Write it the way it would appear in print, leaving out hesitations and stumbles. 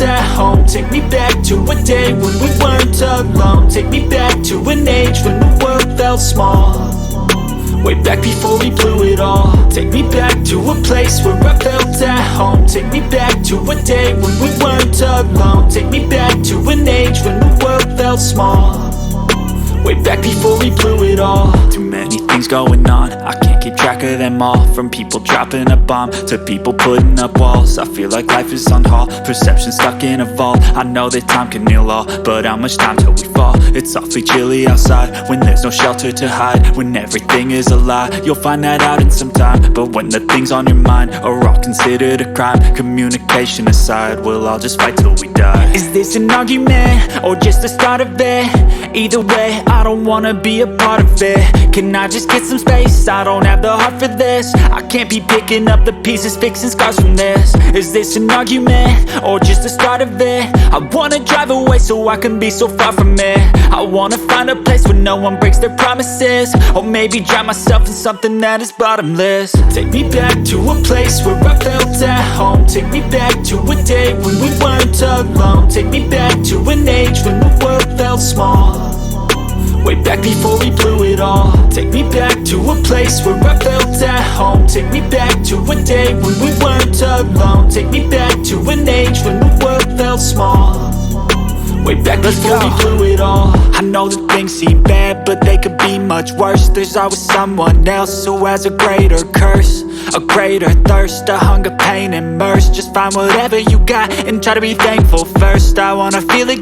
at home. Take me back to a day when we weren't alone. Take me back to an age when the world felt small, way back before we blew it all. Take me back to a place where I felt at home. Take me back to a day when we weren't alone. Take me back to an age when the world felt small, way back before we blew it all. Too many things going on, I can't keep track of them all. From people dropping a bomb to people putting up walls. I feel like life is on hold, perception stuck in a vault. I know that time can heal all, but how much time till we fall? It's awfully chilly outside when there's no shelter to hide. When everything is a lie, you'll find that out in some time. But when the things on your mind are all considered a crime, communication aside, we'll all just fight till we die. Is this an argument or just the start of it? Either way, I don't wanna be a part of it. Can I just get some space? I don't have the heart for this. I can't be picking up the pieces, fixing scars from this. Is this an argument or just the start of it? I wanna drive away so I can be so far from it. I wanna find a place where no one breaks their promises, or maybe drown myself in something that is bottomless. Take me back to a place where I felt at home. Take me back to a day when we weren't alone. Take me back to an age when the world felt small, way back before we blew it all. Take me back to a place where I felt at home. Take me back to a day when we weren't alone. Take me back to an age when the world felt small, way back before we blew it all. I know that things seem bad, but they could be much worse. There's always someone else who has a greater curse, a greater thirst, a hunger, pain, and mercy. Just find whatever you got and try to be thankful first. I wanna feel it.